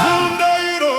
Zundeiro,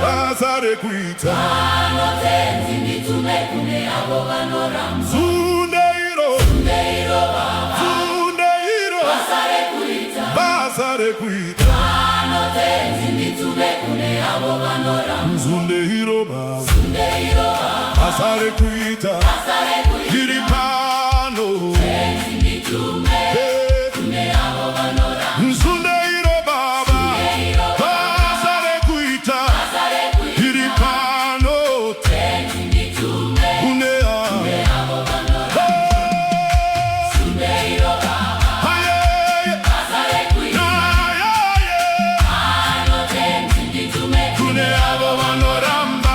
basare kuita, anotenzi nditume kune avo vanoramba. Zundeiro, basare kuita, Anotenzi nditume kune avo vanoramba. Zundeiro, basare kuita, iri pano, Tenzi nditume kune avo vanoramba. Zundeiro baba, basare kuita, iri pano, Tenzi nditume kune avo vanoramba. Sundeiro baba, basare kuita. Anotenzi nditume kune avo vanoramba,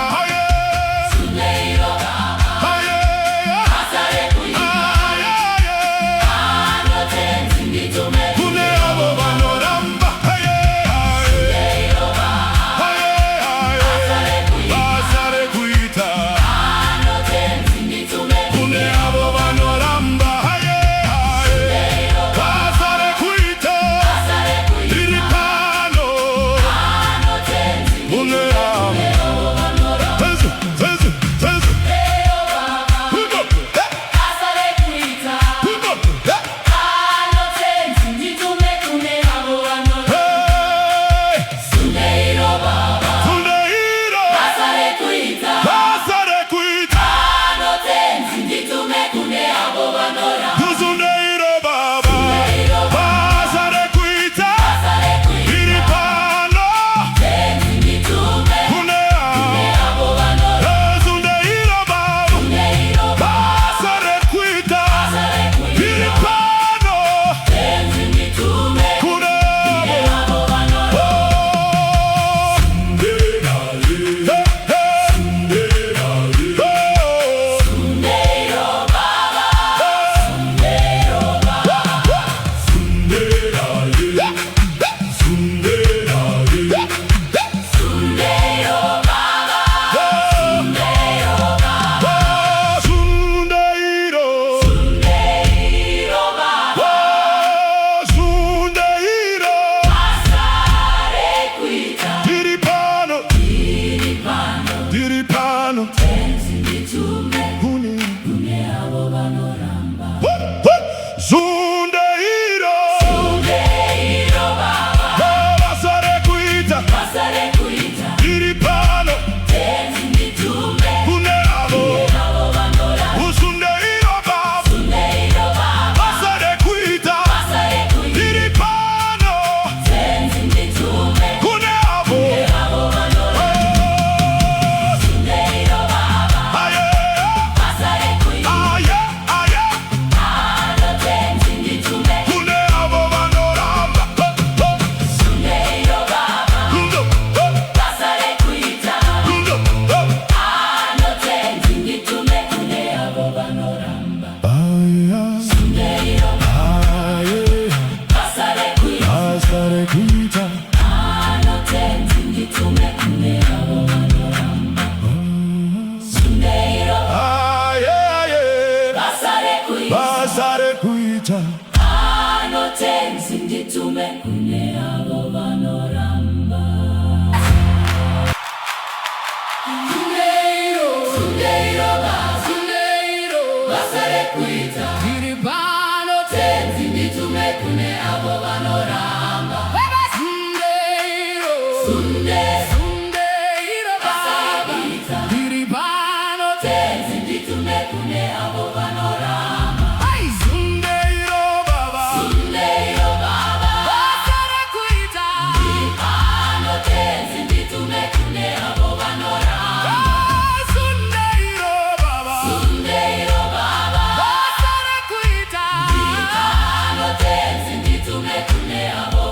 Sundeiro baba, basare kuita. Anotenzi nditume kune avo vanoramba, basare kuita, anotenzi nditume kune avo vanoramba, basare kuita, iri pano, anotenzi kune avo. Zezu, zezu, zezu. Hugo, basare kuita. Hugo, Anotenzi nditume kune avo vanoramba. hey, Sundeiro baba, Zundeiro, basare kuita. basare kuita, Anotenzi nditume kune avo vanoramba. Zundeiro baba, basare kuita, Basare kuita. iri pano, Tenzi nditume kune avo vanoramba. Zundeiro baba, Sundeiro baba, basare kuita, basare kuita. iri pano, Tenzi nditume kune avo vanoramba. Sundeiro baba, Sundeiro baba, Sundeiro baba, Sundeiro baba, Zundeiro, Sundeiro baba, Zundeiro, basare kuita. diripano, diripano, Tenzi nditume kune, kune avo vanoramba. Zundeiro, Sundeiro baba, basare kuita, basare kuita. diripano, Tenzi nditume kune avo, avo vanoramba. Zundeiro baba, Sundeiro baba, basare kuita, basare kuita. diripano, Tenzi nditume kune avo, avo vanoramba. Sundeiro baba, basare kuita. Anotenzi nditume kune avo vanoramba, Sundeiro baba, basare kuita. Anotenzi nditume kune avo vanoramba. Sundeiro basare kuita. Anotenzi nditume kune avo vanoramba. Sundeiro basare kuita. basare kuita, Anotenzi nditume kune avo vanoramba. Sundeiro, Sundeiro basare kuita. Anotenzi nditume kune avo vanoramba. Sundeiro basare kuita. Anotenzi nditume kune avo vanoramba. Zundeiro baba, Sundeiro baba, anotenzi nditume kune avo vanoramba. Zundeiro baba, Sundeiro baba, anotenzi nditume kune avo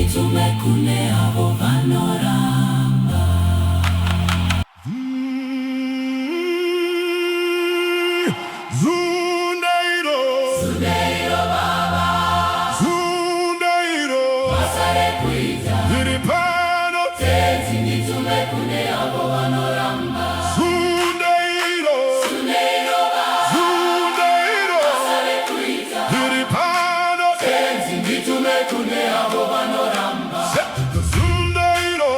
nditumekune abo vanoramba. Zundeiro, Zundeiro baba, Zundeiro, masare kuita. Ziri pano, Tenzi nditumekune abo vanoramba. Zundeiro, Zundeiro baba, Zundeiro, masare kuita. Ziri pano, Tenzi nditumekune abo vanoramba. Zundeiro,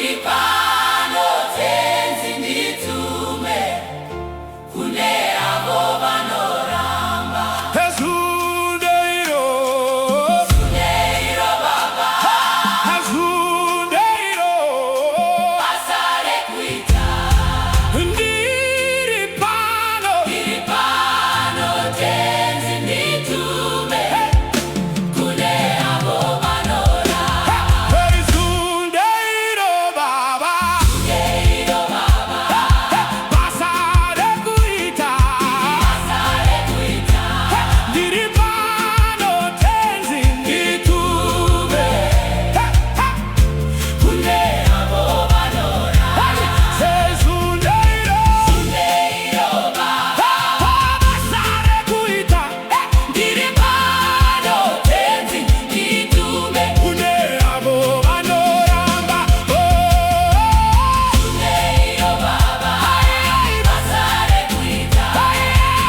Diripano tenzi nditume kune abo vanoramba. Ezudeiro, Sudeiro baba ezudeiro, basare kuita. ndiripano, Diripano tenzi nditume kune abo vanoramba. ezudeiro baba, Sudeiro baba basare kuita, basare kuita. ndiripano tenzi nditume, Kune abo vanoramba. ezudeiro, Sudeiro baba basare kuita, diripano tenzi nditume. une abo vanoramba, Sudeiro baba basare kuita.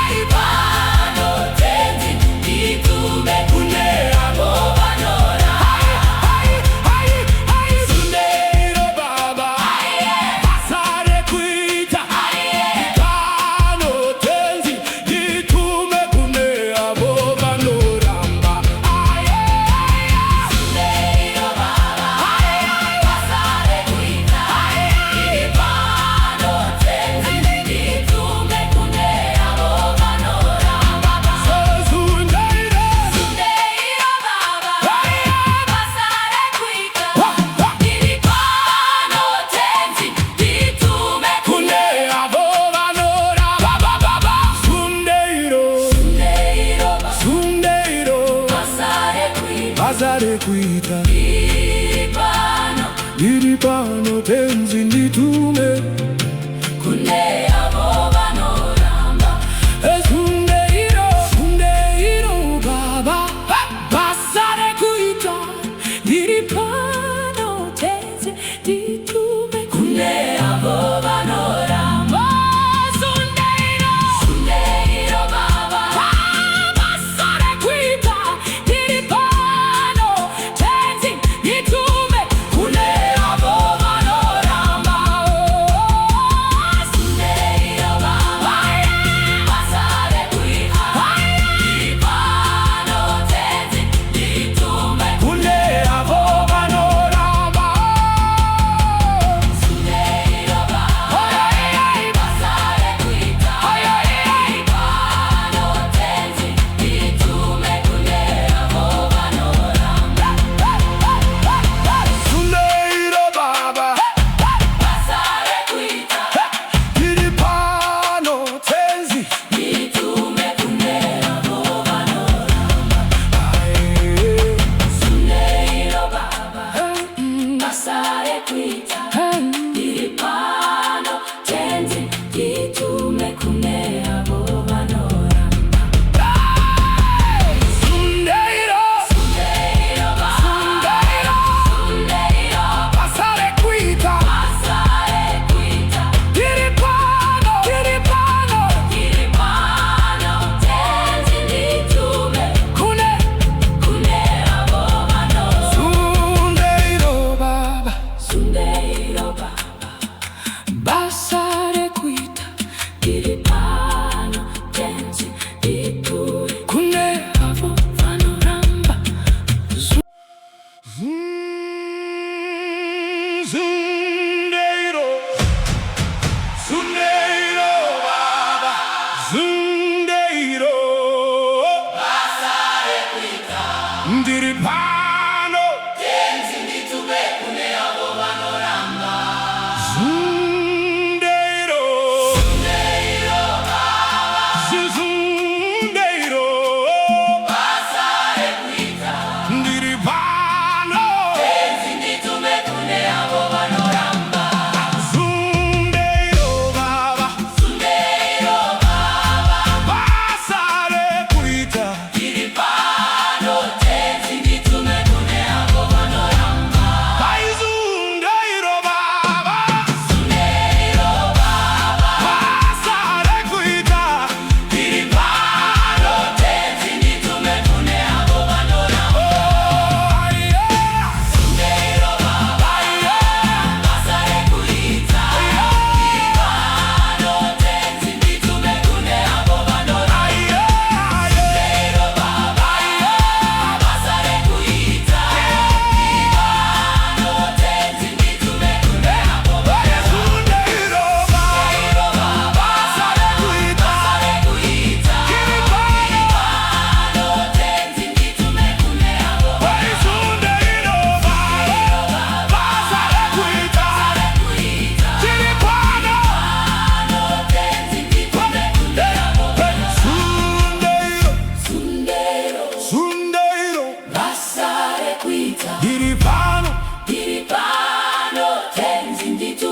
Diripano tenzi nditume. Kune abo vanoramba. Sundeiro baba, basare kuita, pano tenzi ditume kune abo vanoramba. Sudeiro baba basare kuita. Diripano tenzi nditume. Kune abo vanoramba. Sundeiro, Sudeiro baba basare kuita. Diripano tenzi nditume. kune abo vanoramba. Sundeiro, Sudeiro baba Sundeiro, basare kuita. basare kuita, Diripano diripano tenzi ditume. kune abo vanoramba. Sundeiro, Sundeiro baba, basare kuita, diripano tenzi ditume. Kune abo vanoramba. Sundeiro, Sudeiro baba basare kuita, diripano tenzi ditume. kune abo vanoramba. Sudeiro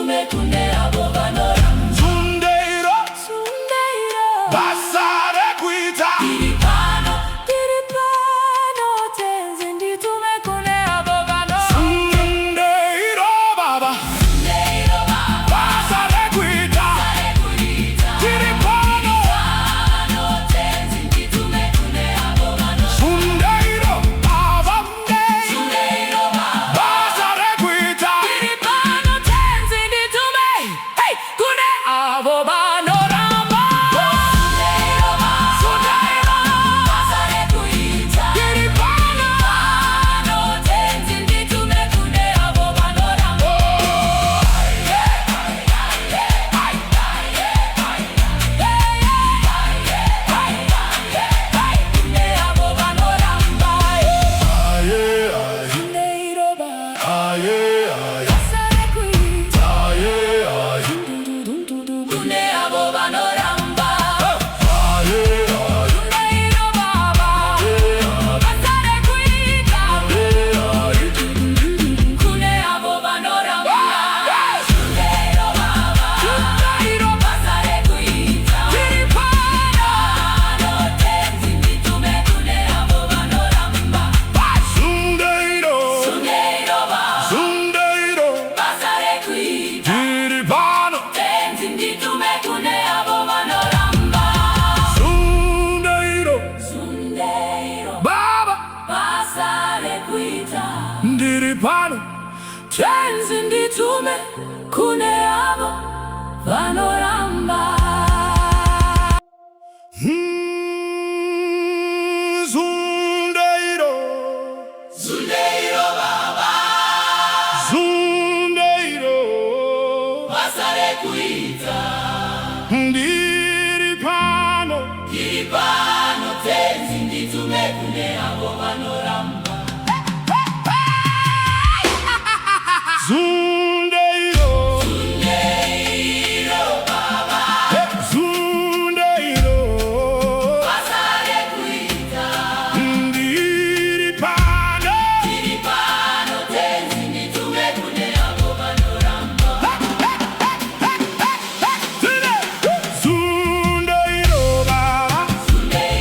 nditume kune avo vanoramba. Sundeiro Sundeiro basa rekuita Tiri pano, tiri pano tenzi nditume kune avo vanoramba. Sundeiro baba Sundeiro baba basa rekuita rekuita. tiri pano Pano tenzi nditume kune avo vanoramba. Sundeiro baba Sundeiro baba basa rekuita Tiri pano tenzi nditume, hey, kune avo vanoramba. Sundeiro baba Sundeiro basa rekuita. tiri pano Pano tenzi nditume kune avo vanoramba. Kune avo vanoramba. aye aye Sundeiro baba aye aye sarekuita. aye aye Kune avo vanoramba. aye aye Sundeiro baba sarekuita. Kune avo vanoramba. Sundeiro baba Sundeiro basa rekuita. tiri pano. Pano tenzi nditume kune avo vanoramba. Sundeiro Sundeiro baba Sundeiro basa rekuita. tiri pano Tenzi nditume kune avo vanoramba. Sundeiro Sundeiro baba basa rekuita. ndiri pano Tenzi nditume kune avo vanoramba. Sundeiro Sundeiro baba Sundeiro basa rekuita. ndiri pano Tiri pano tenzi nditume kune avo vanoramba. Sundeiro Sundeiro baba Sundeiro basa rekuita. ndiri pano Tiri pano tenzi nditume kune avo vanoramba. Sundeiro baba Sundeiro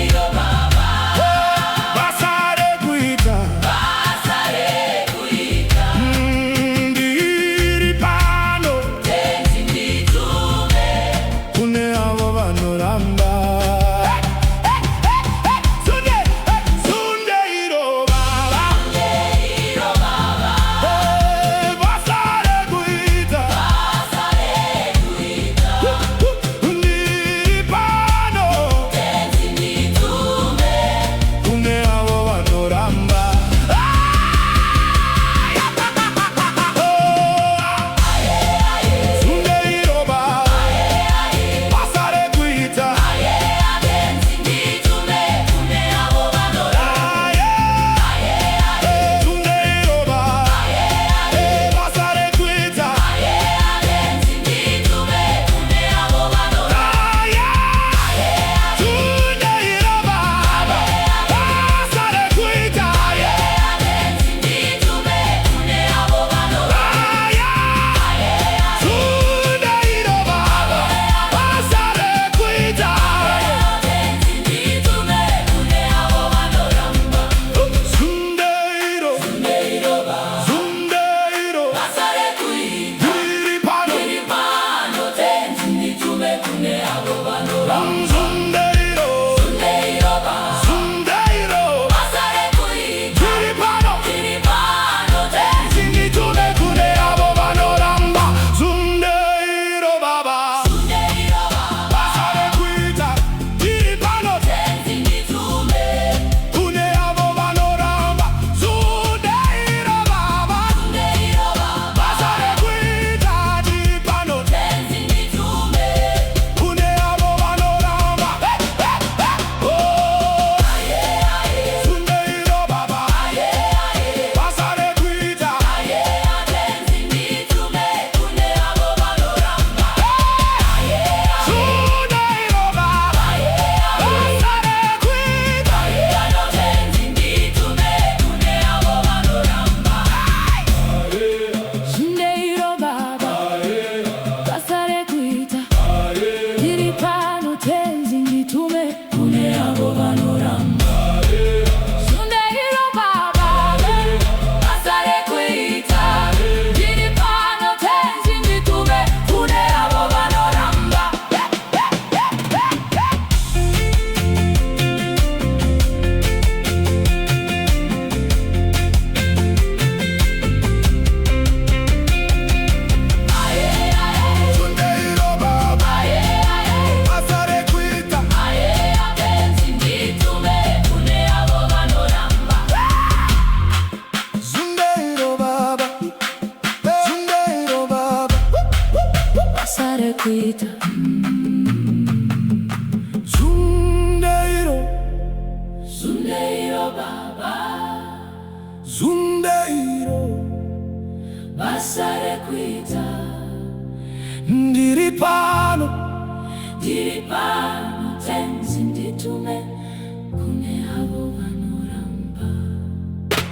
basare kwita Zundeiro, Zundeiro baba, Zundeiro, basare kwita, ndiri pano, ndiri pano